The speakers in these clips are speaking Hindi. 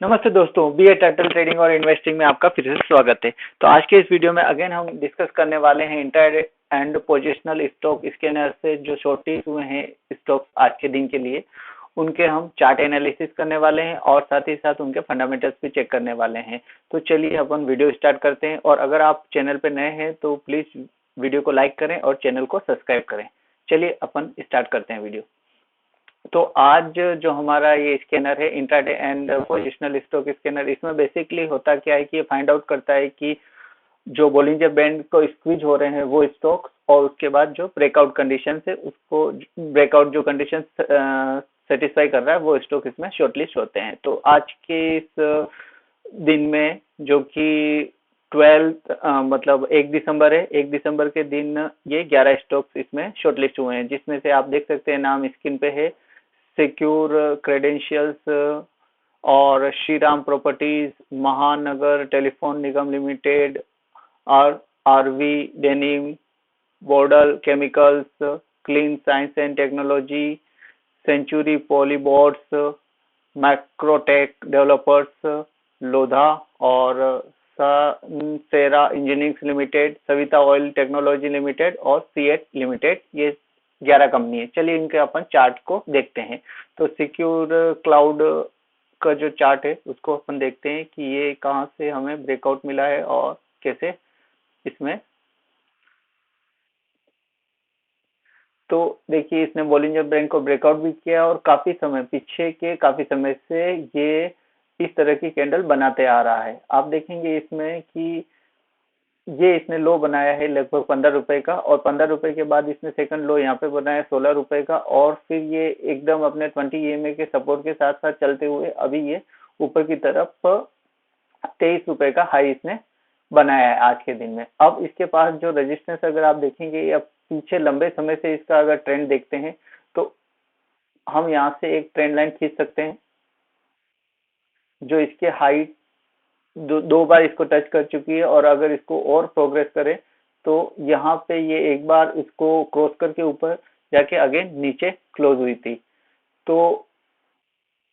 नमस्ते दोस्तों, बीए टाइटल ट्रेडिंग और इन्वेस्टिंग में आपका फिर से स्वागत है। तो आज के इस वीडियो में अगेन हम डिस्कस करने वाले हैं inter and positional stock scanner से जो शॉर्टेज हुए हैं स्टॉक आज के दिन के लिए, उनके हम चार्ट एनालिसिस करने वाले हैं और साथ ही साथ उनके फंडामेंटल्स भी चेक करने वाले हैं। तो चलिए अपन वीडियो स्टार्ट करते हैं, और अगर आप चैनल पर नए हैं तो प्लीज वीडियो को लाइक करें और चैनल को सब्सक्राइब करें। चलिए अपन स्टार्ट करते हैं वीडियो। तो आज जो हमारा ये स्कैनर है intraday and positional stock scanner, इसमें बेसिकली होता क्या है कि ये फाइंड आउट करता है कि जो बोलिंजर बैंड को स्क्वीज हो रहे हैं वो स्टॉक्स, और उसके बाद जो ब्रेकआउट कंडीशन है उसको ब्रेकआउट जो कंडीशन सेटिस्फाई कर रहा है वो स्टॉक इसमें शॉर्टलिस्ट होते हैं। तो आज के इस दिन में जो कि 12 मतलब 1 दिसंबर है, 1 दिसंबर के दिन ये 11 स्टॉक्स इसमें शॉर्टलिस्ट हुए हैं, जिसमें से आप देख सकते हैं नाम स्क्रीन पे है सिक्योर क्रेडेंशियल्स और Shri Ram properties, Mahanagar telephone Nigam limited, RV denim, Bodal chemicals, clean science and technology, century polyboards, macrotech developers, Lodha और Cera engineering limited, Savita oil technology limited और सीएट लिमिटेड, ये 11 कंपनी है। चलिए इनके अपन चार्ट को देखते हैं। तो सिक्योर क्लाउड का जो चार्ट है उसको अपन देखते हैं कि ये कहाँ से हमें ब्रेकआउट मिला है और कैसे इसमें। तो देखिए इसने बॉलिंजर बैंड को ब्रेकआउट भी किया और काफी समय पीछे के काफी समय से ये इस तरह की कैंडल बनाते आ रहा है। आप देखेंगे इसमें कि ये इसने लो बनाया है लगभग 15 रुपए का, और 15 रुपए के बाद इसने सेकंड लो यहाँ पे बनाया 16 रुपए का, और फिर ये एकदम अपने 20 ईएमए के सपोर्ट के साथ साथ चलते हुए अभी ये ऊपर की तरफ 23 रुपए का हाई इसने बनाया है आज के दिन में। अब इसके पास जो रेजिस्टेंस अगर आप देखेंगे या पीछे लंबे समय से इसका अगर ट्रेंड देखते हैं तो हम यहाँ से एक ट्रेंड लाइन खींच सकते हैं जो इसके हाइट दो बार इसको टच कर चुकी है, और अगर इसको और प्रोग्रेस करे तो यहाँ पे ये एक बार इसको क्रॉस करके ऊपर जाके अगेन नीचे क्लोज हुई थी। तो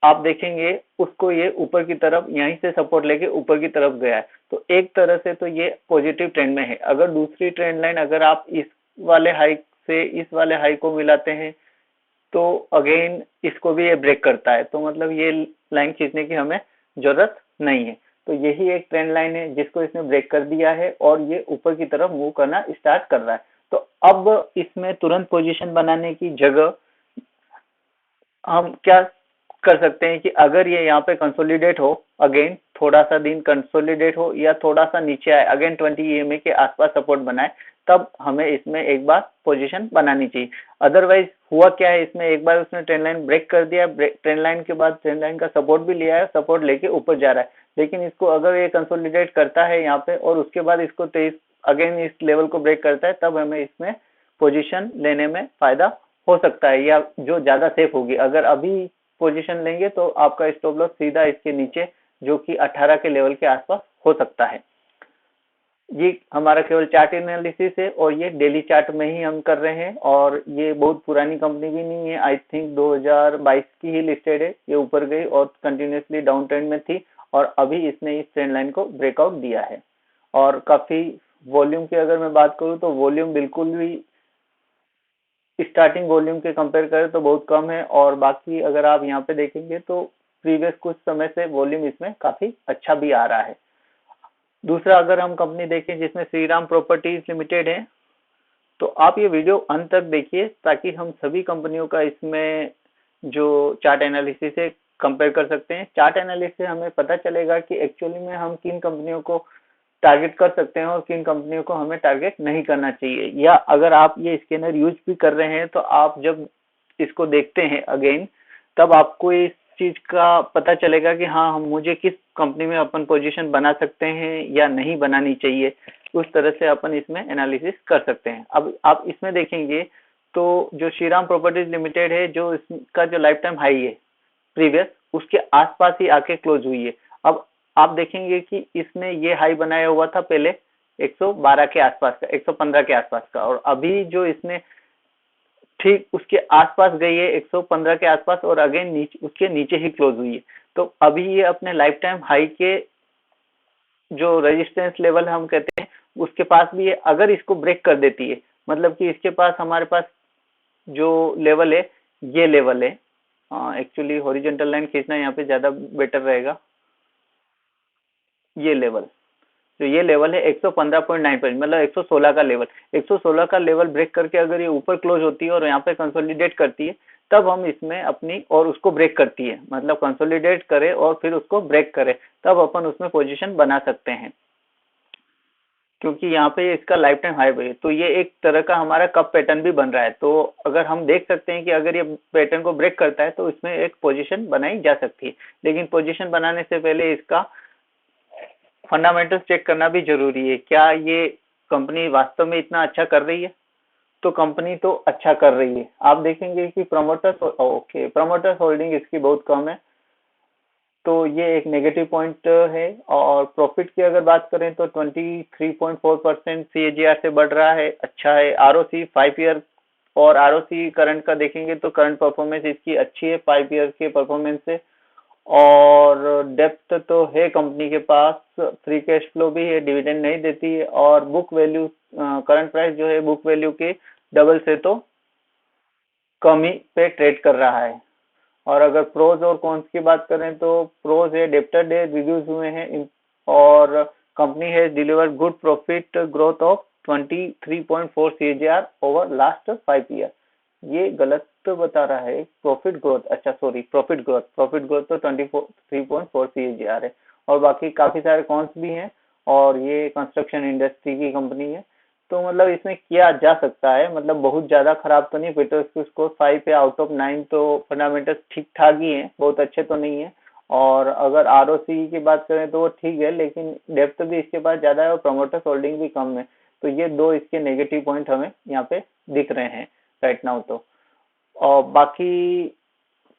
आप देखेंगे उसको ये ऊपर की तरफ यहीं से सपोर्ट लेके ऊपर की तरफ गया है। तो एक तरह से तो ये पॉजिटिव ट्रेंड में है। अगर दूसरी ट्रेंड लाइन अगर आप इस वाले हाई से इस वाले हाई को मिलाते हैं तो अगेन इसको भी ये ब्रेक करता है, तो मतलब ये लाइन खींचने की हमें जरूरत नहीं है। तो यही एक ट्रेंड लाइन है जिसको इसने ब्रेक कर दिया है और ये ऊपर की तरफ मूव करना स्टार्ट कर रहा है। तो अब इसमें तुरंत पोजीशन बनाने की जगह हम क्या कर सकते हैं कि अगर ये यहाँ पे कंसोलिडेट हो, अगेन थोड़ा सा दिन कंसोलिडेट हो या थोड़ा सा नीचे आए, अगेन 20 ईएमए के आसपास सपोर्ट बनाए, तब हमें इसमें एक बार पोजीशन बनानी चाहिए। अदरवाइज हुआ क्या है, इसमें एक बार उसने ट्रेंड लाइन ब्रेक कर दिया, ट्रेंड लाइन के बाद ट्रेंड लाइन का सपोर्ट भी लिया है, सपोर्ट लेके ऊपर जा रहा है, लेकिन इसको अगर ये कंसोलिडेट करता है यहाँ पे और उसके बाद इसको 23 अगेन इस लेवल को ब्रेक करता है, तब हमें इसमें पोजीशन लेने में फायदा हो सकता है, या जो ज्यादा सेफ होगी। अगर अभी पोजीशन लेंगे तो आपका स्टॉप लॉस सीधा इसके नीचे जो कि 18 के लेवल के आसपास हो सकता है। ये हमारा केवल चार्ट एनालिसिस है और ये डेली चार्ट में ही हम कर रहे हैं, और ये बहुत पुरानी कंपनी भी नहीं है, आई थिंक 2022 की ही लिस्टेड है। ये ऊपर गई और कंटिन्यूसली डाउन ट्रेंड में थी, और अभी इसने इस ट्रेंड लाइन को ब्रेकआउट दिया है। और काफी वॉल्यूम की अगर मैं बात करूं तो वॉल्यूम बिल्कुल भी स्टार्टिंग वॉल्यूम के कंपेयर करें तो बहुत कम है, और बाकी अगर आप यहाँ पे देखेंगे तो प्रीवियस कुछ समय से वॉल्यूम इसमें काफी अच्छा भी आ रहा है। दूसरा अगर हम कंपनी देखें जिसमें श्री राम प्रॉपर्टीज लिमिटेड है, तो आप ये वीडियो अंत तक देखिए ताकि हम सभी कंपनियों का इसमें जो चार्ट एनालिसिस है कंपेयर कर सकते हैं। चार्ट एनालिसिस से हमें पता चलेगा कि एक्चुअली में हम किन कंपनियों को टारगेट कर सकते हैं और किन कंपनियों को हमें टारगेट नहीं करना चाहिए। या अगर आप ये स्कैनर यूज भी कर रहे हैं तो आप जब इसको देखते हैं अगेन, तब आपको इस चीज का पता चलेगा कि हाँ, हम मुझे किस कंपनी में अपन पोजीशन बना सकते हैं या नहीं बनानी चाहिए। उस तरह से अपन इसमें एनालिसिस कर सकते हैं। अब आप इसमें देखेंगे तो जो श्रीराम प्रॉपर्टीज लिमिटेड है, जो इसका जो लाइफ टाइम हाई है प्रीवियस, उसके आसपास ही आके क्लोज हुई है। अब आप देखेंगे कि इसने ये हाई बनाया हुआ था पहले 112 के आसपास का, 115 के आसपास का, और अभी जो इसने ठीक उसके आसपास गई है 115 के आसपास, और अगेन नीचे उसके नीचे ही क्लोज हुई है। तो अभी ये अपने लाइफ टाइम हाई के जो रेजिस्टेंस लेवल हम कहते हैं उसके पास भी है। अगर इसको ब्रेक कर देती है, मतलब कि इसके पास हमारे पास जो लेवल है, ये लेवल है। एक्चुअली हॉरिजॉन्टल लाइन खींचना यहाँ पे ज्यादा बेटर रहेगा। ये लेवल, तो ये लेवल है 115.95, मतलब 116 का लेवल। 116 का लेवल ब्रेक करके अगर ये ऊपर क्लोज होती है और यहाँ पे कंसोलिडेट करती है, तब हम इसमें अपनी, और उसको ब्रेक करती है, मतलब कंसोलिडेट करे और फिर उसको ब्रेक करे, तब अपन उसमें पोजीशन बना सकते हैं। क्योंकि यहाँ पे इसका लाइफ टाइम हाई है, तो ये एक तरह का हमारा कप पैटर्न भी बन रहा है। तो अगर हम देख सकते हैं कि अगर ये पैटर्न को ब्रेक करता है तो इसमें एक पोजीशन बनाई जा सकती है। लेकिन पोजीशन बनाने से पहले इसका फंडामेंटल्स चेक करना भी जरूरी है। क्या ये कंपनी वास्तव में इतना अच्छा कर रही है? तो कंपनी तो अच्छा कर रही है। आप देखेंगे कि प्रमोटर्स होल्डिंग इसकी बहुत कम है, तो ये एक नेगेटिव पॉइंट है। और प्रॉफिट की अगर बात करें तो 23.4% CAGR से बढ़ रहा है, अच्छा है। ROC 5 ईयर, और ROC करंट का देखेंगे तो करंट परफॉर्मेंस इसकी अच्छी है 5 ईयर के परफॉर्मेंस से। और डेप्थ तो है कंपनी के पास, फ्री कैश फ्लो भी है, डिविडेंड नहीं देती है, और बुक वैल्यू, करंट प्राइस जो है बुक वैल्यू के डबल से तो कम ही पे ट्रेड कर रहा है। और अगर प्रोज और कॉन्स की बात करें तो प्रोज है, डेप्टर डे रिड्यूस हुए हैं, और company has delivered good profit growth of 23.4 CAGR over last 5 year. ये गलत बता रहा है, प्रॉफिट ग्रोथ, अच्छा सॉरी, प्रॉफिट ग्रोथ तो 23.4 CAGR है। और बाकी काफी सारे कॉन्स भी हैं, और ये कंस्ट्रक्शन इंडस्ट्री की कंपनी है। तो मतलब इसमें किया जा सकता है, मतलब बहुत ज्यादा खराब तो नहीं। पीटर्स की स्कोर 5 पे आउट ऑफ 9, तो फंडामेंटल्स ठीक ठाक ही हैं, बहुत अच्छे तो नहीं है। और अगर ROC की बात करें तो वो ठीक है, लेकिन डेप्थ भी इसके पास ज्यादा है और प्रमोटर्स होल्डिंग भी कम है। तो ये दो इसके नेगेटिव पॉइंट हमें यहाँ पे दिख रहे हैं राइट नाउ। तो और बाकी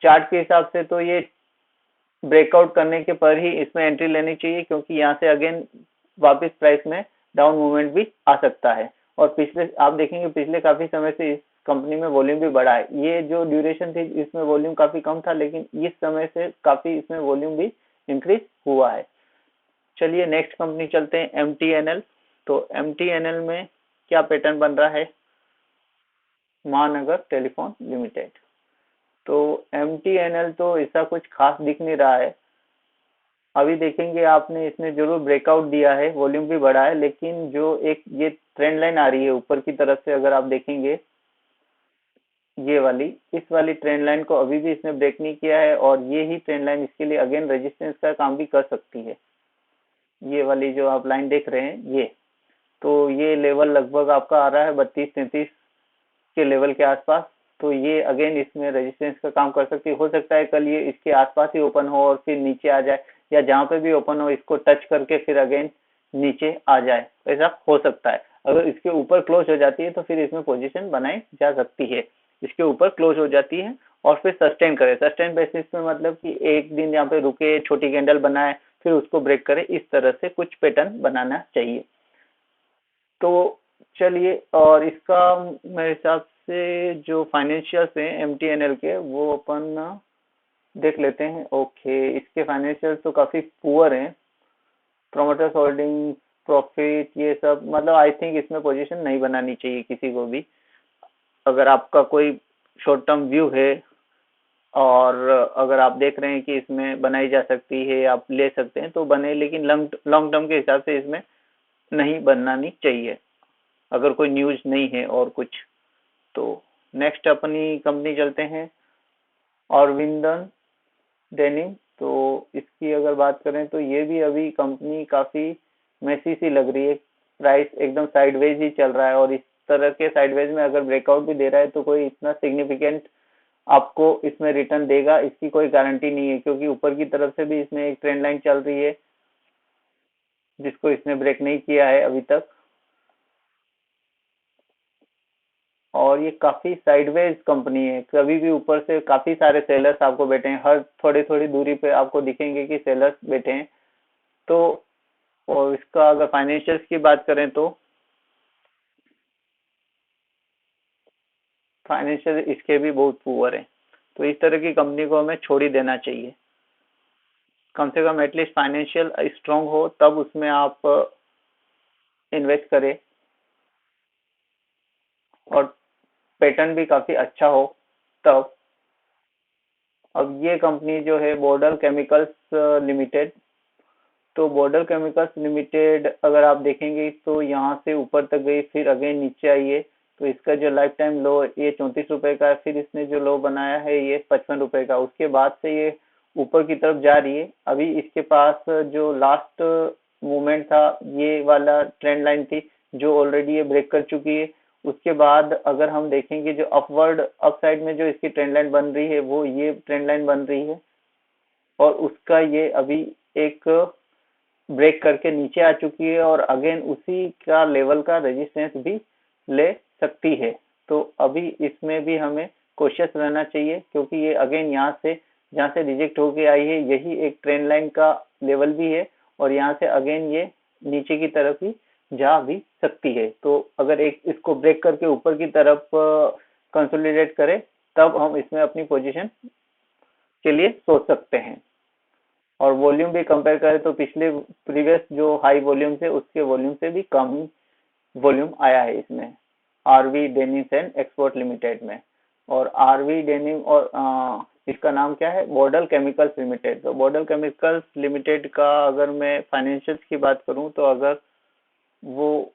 चार्ट के हिसाब से तो ये ब्रेकआउट करने के पर ही इसमें एंट्री लेनी चाहिए, क्योंकि यहाँ से अगेन वापस प्राइस में डाउन मूवमेंट भी आ सकता है। और पिछले आप देखेंगे पिछले काफी समय से इस कंपनी में वॉल्यूम भी बढ़ा है। ये जो ड्यूरेशन थी इसमें वॉल्यूम काफी कम था, लेकिन इस समय से काफी इसमें वॉल्यूम भी इंक्रीज हुआ है। चलिए नेक्स्ट कंपनी चलते हैं, MTNL। तो MTNL में क्या पैटर्न बन रहा है? महानगर टेलीफोन लिमिटेड। तो MTNL तो ऐसा कुछ खास दिख नहीं रहा है। अभी देखेंगे आपने, इसने जरूर ब्रेकआउट दिया है, वॉल्यूम भी बढ़ा है, लेकिन जो एक ये ट्रेंड लाइन आ रही है ऊपर की तरफ से, अगर आप देखेंगे ये वाली, इस वाली ट्रेंड लाइन को अभी भी इसने ब्रेक नहीं किया है, और ये ही ट्रेंड लाइन इसके लिए अगेन रेजिस्टेंस का काम भी कर सकती है। ये वाली जो आप लाइन देख रहे हैं ये, तो ये लेवल लगभग आपका आ रहा है 32-33 के लेवल के आसपास। तो ये अगेन इसमें रेजिस्टेंस का काम कर सकती है। हो सकता है कल ये इसके आसपास ही ओपन हो और फिर नीचे आ जाए, या जहां पे भी ओपन हो इसको टच करके फिर अगेन नीचे आ जाए, ऐसा हो सकता है। अगर इसके ऊपर क्लोज हो जाती है तो फिर इसमें पोजीशन बनाई जा सकती है। इसके ऊपर क्लोज हो जाती है और फिर सस्टेन करे, सस्टेन बेसिस में मतलब कि एक दिन यहाँ पे रुके, छोटी कैंडल बनाए, फिर उसको ब्रेक करे, इस तरह से कुछ पैटर्न बनाना चाहिए। तो चलिए, और इसका मेरे हिसाब से जो फाइनेंशियल्स हैं MTNL के, वो अपन देख लेते हैं। ओके, इसके फाइनेंशियल्स तो काफी पुअर हैं। प्रोमोटर्स होल्डिंग, प्रॉफिट, ये सब, मतलब आई थिंक इसमें पोजीशन नहीं बनानी चाहिए किसी को भी। अगर आपका कोई शॉर्ट टर्म व्यू है, और अगर आप देख रहे हैं कि इसमें बनाई जा सकती है, आप ले सकते हैं तो बने, लेकिन लॉन्ग लॉन्ग टर्म के हिसाब से इसमें नहीं बनानी चाहिए, अगर कोई न्यूज नहीं है और कुछ। तो नेक्स्ट अपनी कंपनी चलते हैं, ऑरविंदन डेनिम। तो इसकी अगर बात करें तो ये भी अभी कंपनी काफी मैसी सी लग रही है, प्राइस एकदम साइडवेज ही चल रहा है, और इस तरह के साइडवेज में अगर ब्रेकआउट भी दे रहा है तो कोई इतना सिग्निफिकेंट आपको इसमें रिटर्न देगा इसकी कोई गारंटी नहीं है, क्योंकि ऊपर की तरफ से भी इसमें एक ट्रेंड लाइन चल रही है जिसको इसने ब्रेक नहीं किया है अभी तक। और ये काफी साइडवेज कंपनी है, कभी भी ऊपर से काफी सारे सेलर्स आपको बैठे हैं, हर थोड़ी थोड़ी दूरी पे आपको दिखेंगे कि सेलर्स बैठे हैं। तो और इसका अगर फाइनेंशियल्स की बात करें तो फाइनेंशियल इसके भी बहुत पुअर है। तो इस तरह की कंपनी को हमें छोड़ ही देना चाहिए। कम से कम एटलीस्ट फाइनेंशियल स्ट्रांग हो, तब उसमें आप इन्वेस्ट करें, और पैटर्न भी काफी अच्छा हो तब। अब ये कंपनी जो है बॉर्डर केमिकल्स लिमिटेड, तो बॉर्डर केमिकल्स लिमिटेड अगर आप देखेंगे तो यहाँ से ऊपर तक गई, फिर अगेन नीचे आई है। तो इसका जो लाइफ टाइम लो ये 34 रुपए का है, फिर इसने जो लो बनाया है ये 55 रुपए का, उसके बाद से ये ऊपर की तरफ जा रही है। अभी इसके पास जो लास्ट मूवमेंट था ये वाला ट्रेंड लाइन थी, जो ऑलरेडी ये ब्रेक कर चुकी है। उसके बाद अगर हम देखेंगे जो अपवर्ड अप साइड में जो इसकी ट्रेंड लाइन बन रही है वो ये ट्रेंड लाइन बन रही है, और उसका ये अभी एक ब्रेक करके नीचे आ चुकी है, और अगेन उसी का लेवल का रेजिस्टेंस भी ले सकती है। तो अभी इसमें भी हमें कोशिश रहना चाहिए, क्योंकि ये अगेन यहाँ से जहाँ से रिजेक्ट होके आई है यही एक ट्रेंड लाइन का लेवल भी है, और यहाँ से अगेन ये नीचे की तरफ ही जा भी सकती है। तो अगर एक इसको ब्रेक करके ऊपर की तरफ कंसोलिडेट करे, तब हम इसमें अपनी पोजीशन के लिए सोच सकते हैं। और वॉल्यूम भी कंपेयर करें तो पिछले प्रीवियस जो हाई वॉल्यूम थे उसके वॉल्यूम से भी कम ही वॉल्यूम आया है इसमें, RV denims and export limited में। और आरवी डेनिम और इसका नाम क्या है, बॉर्डर केमिकल्स लिमिटेड। तो बॉर्डर केमिकल्स लिमिटेड का अगर मैं फाइनेंशियल्स की बात करूं तो अगर वो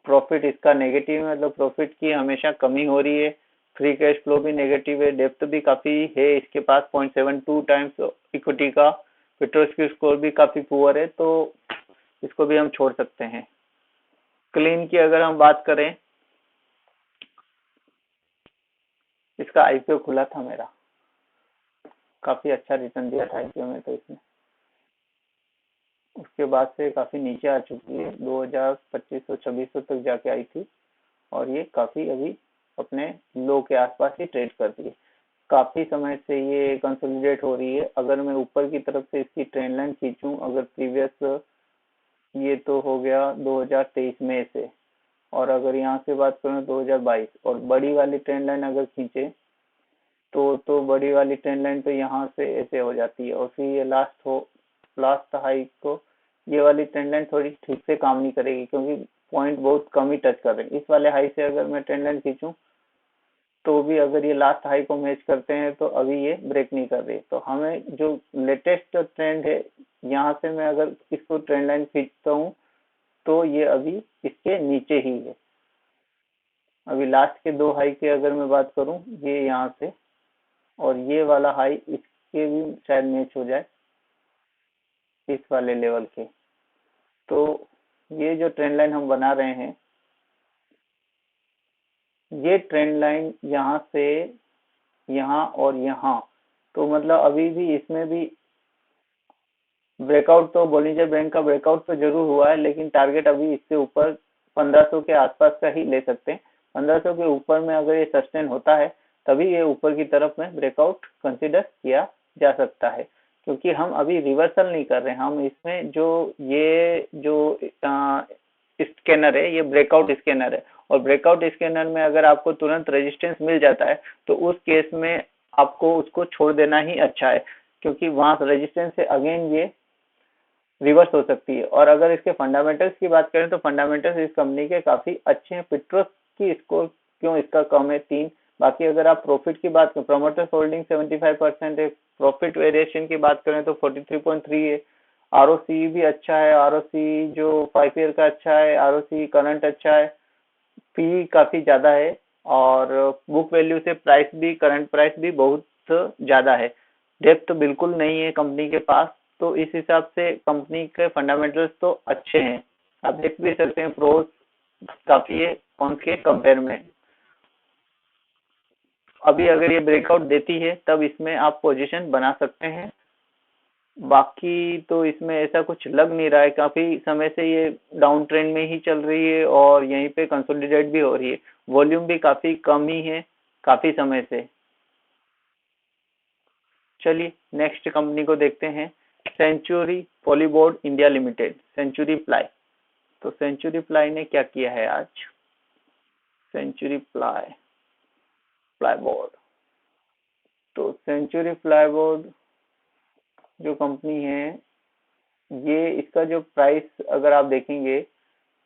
प्रॉफिट इसका नेगेटिव है, मतलब प्रॉफिट की हमेशा कमी हो रही है, फ्री कैश फ्लो भी नेगेटिव है, डेप्थ भी काफी है इसके पास 0.72 टाइम्स इक्विटी का, पेट्रोस की स्कोर भी काफी पुअर है, तो इसको भी हम छोड़ सकते हैं। क्लीन की अगर हम बात करें, इसका आईपीओ खुला था मेरा, काफी अच्छा रिटर्न दिया था आईपीओ में, तो इसमें उसके बाद से काफी नीचे आ चुकी है, 2500-2600 तक जाके आई थी, और ये काफी अभी अपने लो के आसपास ही ट्रेड कर रही है। काफी समय से ये कंसोलिडेट हो रही है। अगर मैं ऊपर की तरफ से इसकी ट्रेंड लाइन खींचूं, अगर प्रीवियस ये तो हो गया 2023 में से, और अगर यहाँ से बात करूँ 2022, और बड़ी वाली ट्रेंड लाइन अगर खींचे तो बड़ी वाली ट्रेंड लाइन तो यहाँ से ऐसे हो जाती है, और फिर ये लास्ट हाई को ये वाली ट्रेंड लाइन थोड़ी ठीक से काम नहीं करेगी, क्योंकि पॉइंट बहुत कम ही टच कर रहे हैं। इस वाले हाई से अगर मैं ट्रेंड लाइन खींचूं तो भी अगर ये लास्ट हाई को मैच करते हैं तो अभी ये ब्रेक नहीं कर रही। तो हमें जो लेटेस्ट ट्रेंड है, यहाँ से मैं अगर इसको ट्रेंड लाइन खींचता हूँ तो ये अभी इसके नीचे ही है। अभी लास्ट के दो हाई की अगर मैं बात करूँ, ये यहाँ से और ये वाला हाई इसके भी शायद मैच हो जाए इस वाले लेवल के। तो ये जो ट्रेंड लाइन हम बना रहे हैं, ये ट्रेंड लाइन यहाँ से यहाँ और यहाँ, तो मतलब अभी भी इसमें भी ब्रेकआउट, तो बोलिंजर बैंक का ब्रेकआउट तो जरूर हुआ है, लेकिन टारगेट अभी इससे ऊपर 1500 के आसपास का ही ले सकते हैं। 1500 के ऊपर में अगर ये सस्टेन होता है तभी ये ऊपर की तरफ में ब्रेकआउट कंसिडर किया जा सकता है, क्योंकि हम अभी रिवर्सल नहीं कर रहे हैं। हम इसमें ये जो स्कैनर है, ये ब्रेकआउट स्कैनर है, और ब्रेकआउट स्कैनर में अगर आपको तुरंत रेजिस्टेंस मिल जाता है तो उस केस में आपको उसको छोड़ देना ही अच्छा है, क्योंकि वहां रेजिस्टेंस से अगेन ये रिवर्स हो सकती है। और अगर इसके फंडामेंटल्स की बात करें तो फंडामेंटल्स इस कंपनी के काफी अच्छे हैं। पेट्रोस की स्कोर क्यों इसका कम है 3, बाकी अगर आप प्रॉफिट की बात करें, प्रोमोटर्स होल्डिंग 75% है, प्रॉफिट वेरिएशन की बात करें तो 43.3 है, आरओसी भी अच्छा है, आरओसी जो 5 ईयर का अच्छा है, आरओसी करंट अच्छा है, पी काफी ज्यादा है, और बुक वैल्यू से प्राइस भी, करंट प्राइस भी बहुत ज्यादा है। डेप्थ तो बिल्कुल नहीं है कंपनी के पास, तो इस हिसाब से कंपनी के फंडामेंटल्स तो अच्छे हैं। आप देख भी सकते हैं प्रोस काफी है उनके कंपेयर में। अभी अगर ये ब्रेकआउट देती है तब इसमें आप पोजीशन बना सकते हैं, बाकी तो इसमें ऐसा कुछ लग नहीं रहा है। काफी समय से ये डाउन ट्रेंड में ही चल रही है और यहीं पे कंसोलिडेट भी हो रही है, वॉल्यूम भी काफी कम ही है काफी समय से। चलिए नेक्स्ट कंपनी को देखते हैं, century polyboard India limited, century ply. तो सेंचुरी प्लाई ने क्या किया है आज, सेंचुरी प्लाई बोर्ड। तो सेंचुरी प्लाई बोर्ड जो कंपनी है, ये इसका जो प्राइस अगर आप देखेंगे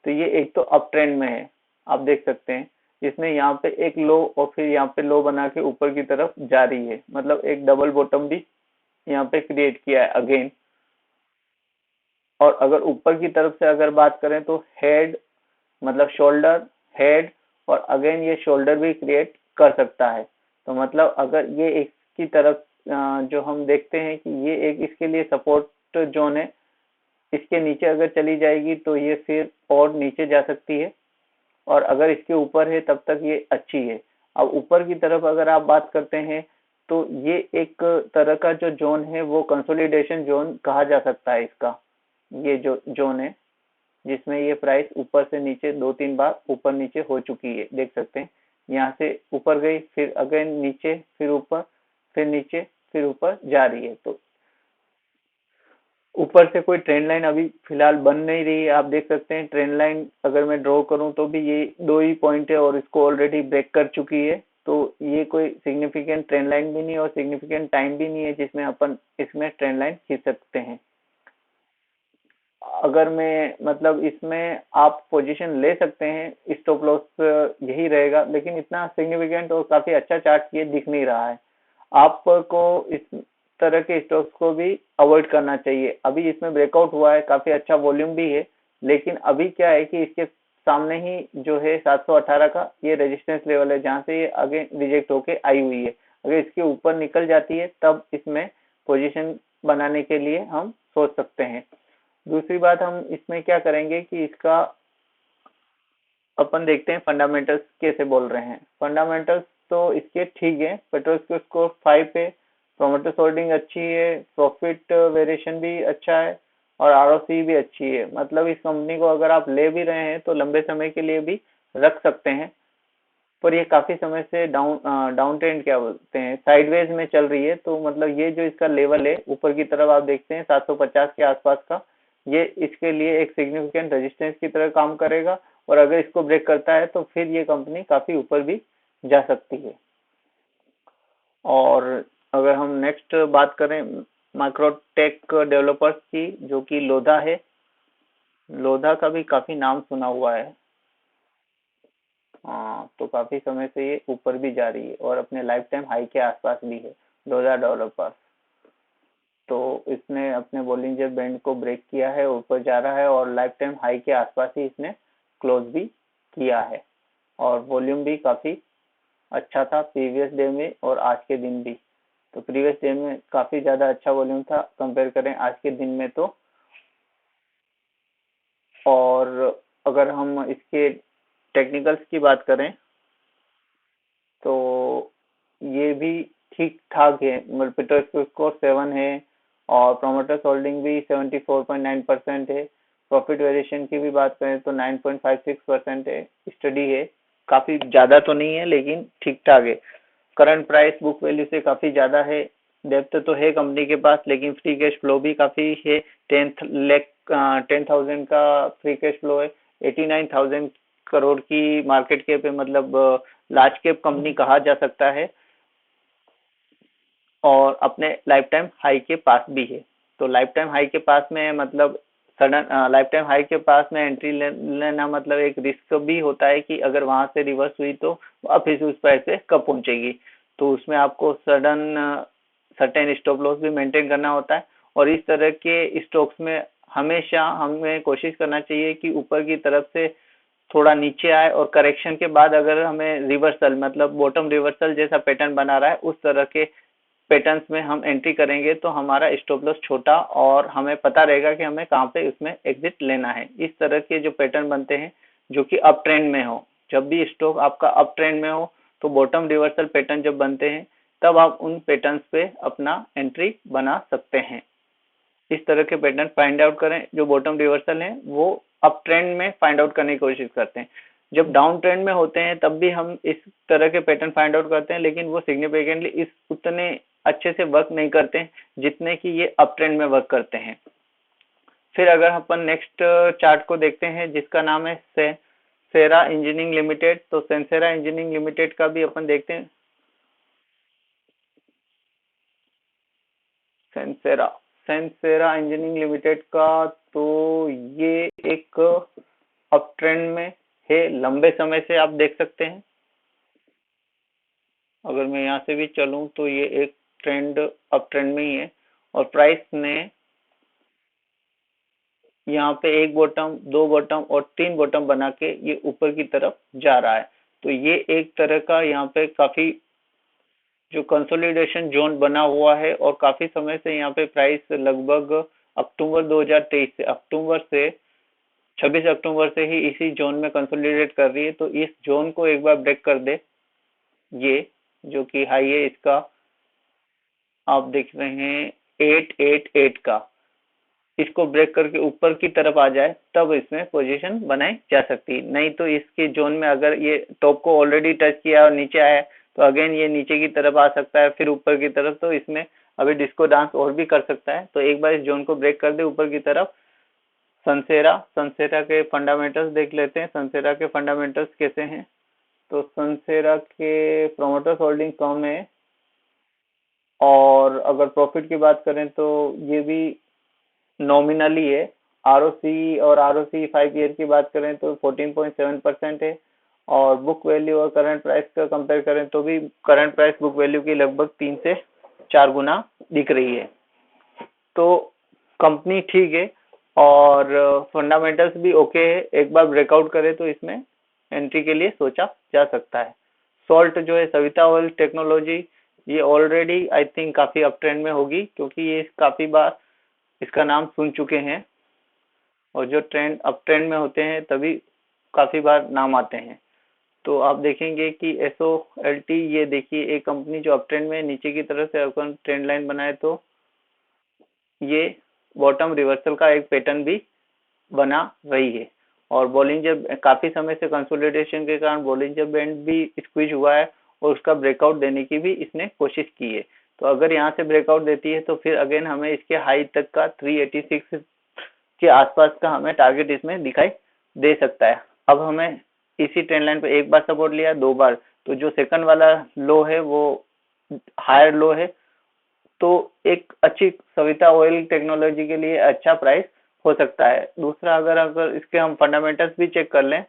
तो ये एक तो अप ट्रेंड में है, आप देख सकते हैं। इसने यहाँ पे एक लो और फिर यहाँ पे लो बना के ऊपर की तरफ जा रही है, मतलब एक डबल बॉटम भी यहाँ पे क्रिएट किया है अगेन। और अगर ऊपर की तरफ से अगर बात करें तो हेड, मतलब शोल्डर, हेड, और अगेन ये शोल्डर भी क्रिएट कर सकता है। तो मतलब अगर ये एक की तरफ जो हम देखते हैं कि ये एक इसके लिए सपोर्ट जोन है, इसके नीचे अगर चली जाएगी तो ये फिर और नीचे जा सकती है, और अगर इसके ऊपर है तब तक ये अच्छी है। अब ऊपर की तरफ अगर आप बात करते हैं तो ये एक तरह का जो जोन है वो कंसोलिडेशन जोन कहा जा सकता है इसका। ये जो जोन है जिसमें ये प्राइस ऊपर से नीचे दो तीन बार ऊपर नीचे हो चुकी है, देख सकते हैं। यहाँ से ऊपर गई, फिर अगेन नीचे, फिर ऊपर, फिर नीचे, फिर ऊपर जा रही है। तो ऊपर से कोई ट्रेंड लाइन अभी फिलहाल बन नहीं रही है, आप देख सकते हैं। ट्रेंड लाइन अगर मैं ड्रॉ करूं तो भी ये दो ही पॉइंट है और इसको ऑलरेडी ब्रेक कर चुकी है। तो ये कोई सिग्निफिकेंट ट्रेंड लाइन भी नहीं और सिग्निफिकेंट टाइम भी नहीं है जिसमें अपन इसमें ट्रेंड लाइन खींच सकते हैं। अगर मैं मतलब इसमें आप पोजीशन ले सकते हैं, स्टॉप लॉस यही रहेगा, लेकिन इतना सिग्निफिकेंट और काफी अच्छा चार्ट ये दिख नहीं रहा है। आपको इस तरह के स्टॉक्स को भी अवॉइड करना चाहिए। अभी इसमें ब्रेकआउट हुआ है, काफी अच्छा वॉल्यूम भी है, लेकिन अभी क्या है कि इसके सामने ही जो है 718 का ये रेजिस्टेंस लेवल है, जहां से ये आगे रिजेक्ट होके आई हुई है। अगर इसके ऊपर निकल जाती है तब इसमें पोजीशन बनाने के लिए हम सोच सकते हैं। दूसरी बात हम इसमें क्या करेंगे कि इसका अपन देखते हैं फंडामेंटल्स कैसे बोल रहे हैं। फंडामेंटल्स तो इसके ठीक है, पेट्रोल की स्कोर 5 पे, प्रोमोटर्स होल्डिंग अच्छी है, प्रॉफिट वेरिएशन भी अच्छा है, और आरओसी भी अच्छी है। मतलब इस कंपनी को अगर आप ले भी रहे हैं तो लंबे समय के लिए भी रख सकते हैं। पर ये काफी समय से डाउन ट्रेंड क्या बोलते हैं, साइडवेज में चल रही है। तो मतलब ये जो इसका लेवल है ऊपर की तरफ आप देखते हैं 750 के आसपास का, ये इसके लिए एक सिग्निफिकेंट रेजिस्टेंस की तरह काम करेगा। और अगर इसको ब्रेक करता है तो फिर ये कंपनी काफी ऊपर भी जा सकती है। और अगर हम नेक्स्ट बात करें माइक्रोटेक डेवलपर्स की, जो कि लोधा है, लोधा का भी काफी नाम सुना हुआ है। हाँ, तो काफी समय से ये ऊपर भी जा रही है और अपने लाइफ टाइम हाई के आसपास भी है लोधा डेवलपर्स। तो इसने अपने बॉलिंजर बैंड को ब्रेक किया है, ऊपर जा रहा है और लाइफ टाइम हाई के आसपास ही इसने क्लोज भी किया है। और वॉल्यूम भी काफी अच्छा था प्रीवियस डे में और आज के दिन भी। तो प्रीवियस डे में काफी ज्यादा अच्छा वॉल्यूम था कंपेयर करें आज के दिन में तो। और अगर हम इसके टेक्निकल्स की बात करें तो ये भी ठीक ठाक है, मतलब पीटर स्कोर 7 है और प्रोमोटर्स होल्डिंग भी 74.9% है। प्रॉफिट वेरिएशन की भी बात करें तो 9.56% है, स्टडी है, काफी ज्यादा तो नहीं है लेकिन ठीक ठाक है। करंट प्राइस बुक वैल्यू से काफी ज्यादा है। डेप्थ तो है कंपनी के पास, लेकिन फ्री कैश फ्लो भी काफी है। 10,000 का फ्री कैश फ्लो है। 89,000 करोड़ की मार्केट कैप है, मतलब लार्ज कैप कंपनी कहा जा सकता है। और अपने लाइफ टाइम हाई के पास भी है। तो लाइफ टाइम हाई के पास में मतलब सडन लाइफ टाइम हाई के पास में एंट्री लेना मतलब एक रिस्क भी होता है कि अगर वहां से रिवर्स हुई तो वापिस उस प्राइस पे कब पहुंचेगी। तो उसमें आपको सर्टेन स्टॉप लॉस भी मेंटेन करना होता है। और इस तरह के स्टॉक्स में हमेशा हमें कोशिश करना चाहिए कि ऊपर की तरफ से थोड़ा नीचे आए और करेक्शन के बाद अगर हमें रिवर्सल, मतलब बॉटम रिवर्सल जैसा पैटर्न बना रहा है, उस तरह के पैटर्न्स में हम एंट्री करेंगे तो हमारा स्टॉप लॉस छोटा और हमें पता रहेगा कि हमें कहाँ पे उसमें एग्जिट लेना है। इस तरह के जो पैटर्न बनते हैं जो कि अप ट्रेंड में हो, जब भी स्टॉक आपका अप ट्रेंड में हो तो बॉटम रिवर्सल पैटर्न जब बनते हैं तब आप उन पैटर्न्स पे अपना एंट्री बना सकते हैं। इस तरह के पैटर्न फाइंड आउट करें। जो बॉटम रिवर्सल है वो अप ट्रेंड में फाइंड आउट करने की कोशिश करते हैं। जब डाउन ट्रेंड में होते हैं तब भी हम इस तरह के पैटर्न फाइंड आउट करते हैं, लेकिन वो सिग्निफिकेंटली इस उतने अच्छे से वर्क नहीं करते हैं जितने कि ये अप ट्रेंड में वर्क करते हैं। फिर अगर अपन नेक्स्ट चार्ट को देखते हैं जिसका नाम है सेरा इंजीनियरिंग लिमिटेड, तो सेंसेरा इंजीनियरिंग लिमिटेड का भी अपन देखते हैं। सेंसेरा सैनसेरा इंजीनियरिंग लिमिटेड का, तो ये एक अप ट्रेंड में है, लंबे समय से आप देख सकते हैं। अगर मैं यहाँ से भी चलूँ तो ये एक ट्रेंड अप ट्रेंड में ही है, और प्राइस ने यहाँ पे एक बॉटम, दो बॉटम और तीन बॉटम बना के ये ऊपर की तरफ जा रहा है। तो ये एक तरह का यहाँ पे काफी जो कंसोलिडेशन जोन बना हुआ है, और काफी समय से यहाँ पे प्राइस लगभग अक्टूबर 2023 से, अक्टूबर से 26 अक्टूबर से ही इसी जोन में कंसोलिडेट कर रही है। तो इस जोन को एक बार ब्रेक कर दे, ये जो कि हाई है इसका, आप देख रहे हैं 888 का, इसको ब्रेक करके ऊपर की तरफ आ जाए तब इसमें पोजीशन बनाई जा सकती है। नहीं तो इसके जोन में अगर ये टॉप को ऑलरेडी टच किया और नीचे आया तो अगेन ये नीचे की तरफ आ सकता है, फिर ऊपर की तरफ, तो इसमें अभी डिस्को डांस और भी कर सकता है। तो एक बार इस जोन को ब्रेक कर दे ऊपर की तरफ। सनसेरा के फंडामेंटल्स देख लेते हैं, सनसेरा के फंडामेंटल्स कैसे हैं। तो सनसेरा के प्रोमोटर्स होल्डिंग कम है, और अगर प्रॉफिट की बात करें तो ये भी नॉमिनली है। आरओसी और आरओसी 5 ईयर की बात करें तो 14.7% है, और बुक वैल्यू और करंट प्राइस का कंपेयर करें तो भी करंट प्राइस बुक वैल्यू की लगभग 3 से 4 गुना दिख रही है। तो कंपनी ठीक है, और फंडामेंटल्स भी ओके है। एक बार ब्रेकआउट करे तो इसमें एंट्री के लिए सोचा जा सकता है। सॉल्ट जो है, सविता ऑयल टेक्नोलॉजी, ये ऑलरेडी आई थिंक काफी अप ट्रेंड में होगी, क्योंकि ये काफी बार इसका नाम सुन चुके हैं, और जो ट्रेंड अप ट्रेंड में होते हैं तभी काफी बार नाम आते हैं। तो आप देखेंगे कि SOLT, ये देखिए एक कंपनी जो अप ट्रेंड में नीचे की तरफ से अपन ट्रेंड लाइन बनाए तो ये बॉटम रिवर्सल का एक पैटर्न भी बना रही है। और बॉलिंजर काफी समय से कंसोलिडेशन के कारण बॉलिंजर बैंड भी स्क्वीज हुआ है, और उसका ब्रेकआउट देने की भी इसने कोशिश की है। तो अगर यहाँ से ब्रेकआउट देती है तो फिर अगेन हमें इसके हाई तक का 386 के आसपास का हमें टारगेट इसमें दिखाई दे सकता है। अब हमें इसी ट्रेंड लाइन पे एक बार सपोर्ट लिया, दो बार, तो जो सेकंड वाला लो है वो हायर लो है, तो एक अच्छी सविता ऑयल टेक्नोलॉजी के लिए अच्छा प्राइस हो सकता है। दूसरा, अगर इसके हम फंडामेंटल्स भी चेक कर लें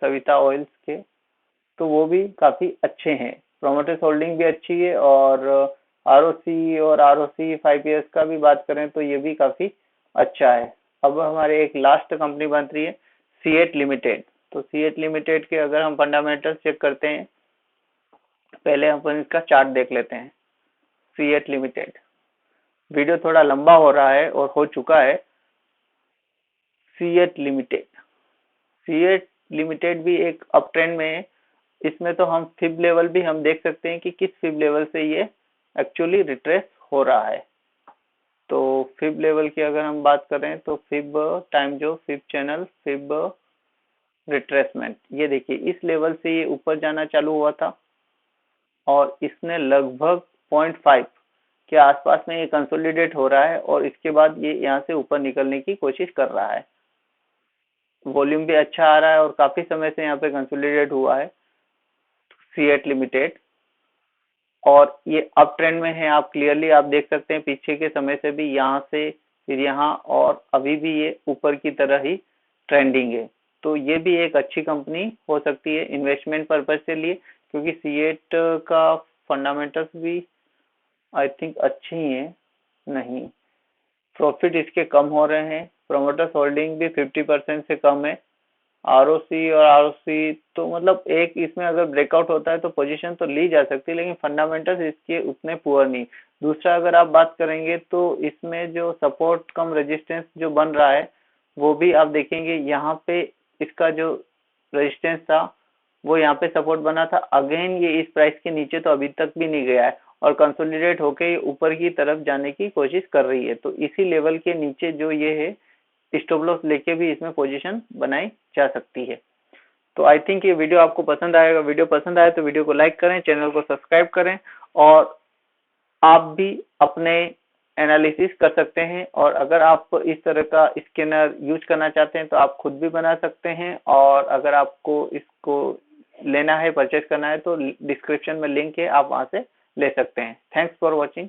सविता ऑयल्स के, तो वो भी काफी अच्छे हैं। प्रोमोटर्स होल्डिंग भी अच्छी है, और आरओसी और आरओसी 5 ईयर्स का भी बात करें तो ये भी काफी अच्छा है। अब हमारे एक लास्ट कंपनी बन रही है सीएट लिमिटेड। तो सीएट लिमिटेड के अगर हम फंडामेंटल्स चेक करते हैं, पहले अपन इसका चार्ट देख लेते हैं। सीएट लिमिटेड, वीडियो थोड़ा लंबा हो रहा है और हो चुका है। सीएट लिमिटेड, सीएट लिमिटेड भी एक अप ट्रेंड में है। इसमें तो हम फिब लेवल भी हम देख सकते हैं कि किस फिब लेवल से ये एक्चुअली रिट्रेस हो रहा है। तो फिब लेवल की अगर हम बात करें तो फिब टाइम जो फिब चैनल फिब रिट्रेसमेंट, ये देखिए इस लेवल से ये ऊपर जाना चालू हुआ था, और इसने लगभग 0.5 के आसपास में ये कंसोलिडेट हो रहा है, और इसके बाद ये यहाँ से ऊपर निकलने की कोशिश कर रहा है। वॉल्यूम भी अच्छा आ रहा है, और काफी समय से यहाँ पे कंसोलिडेट हुआ है सीएट लिमिटेड, और ये अप ट्रेंड में है। आप क्लियरली आप देख सकते हैं पीछे के समय से भी, यहाँ से फिर यहाँ, और अभी भी ये ऊपर की तरह ही ट्रेंडिंग है। तो ये भी एक अच्छी कंपनी हो सकती है इन्वेस्टमेंट पर्पज से लिए, क्योंकि सीएट का फंडामेंटल्स भी आई थिंक अच्छी ही है। नहीं, प्रॉफिट इसके कम हो रहे हैं, प्रोमोटर्स होल्डिंग भी 50% से कम है। आरओसी और आरओसी तो मतलब एक इसमें अगर ब्रेकआउट होता है तो पोजीशन तो ली जा सकती है, लेकिन फंडामेंटल्स इसके उतने पुअर नहीं। दूसरा, अगर आप बात करेंगे तो इसमें जो सपोर्ट कम रेजिस्टेंस जो बन रहा है, वो भी आप देखेंगे यहाँ पे इसका जो रेजिस्टेंस था वो यहाँ पे सपोर्ट बना था। अगेन ये इस प्राइस के नीचे तो अभी तक भी नहीं गया है, और कंसोलिडेट होके ये ऊपर की तरफ जाने की कोशिश कर रही है। तो इसी लेवल के नीचे जो ये है, स्टॉप लॉस लेके भी इसमें पोजीशन बनाई जा सकती है। तो आई थिंक ये वीडियो आपको पसंद आएगा। वीडियो पसंद आए तो वीडियो को लाइक करें, चैनल को सब्सक्राइब करें, और आप भी अपने एनालिसिस कर सकते हैं। और अगर आप इस तरह का स्कैनर यूज करना चाहते हैं तो आप खुद भी बना सकते हैं, और अगर आपको इसको लेना है, परचेज करना है, तो डिस्क्रिप्शन में लिंक है, आप वहां से ले सकते हैं। Thanks for watching.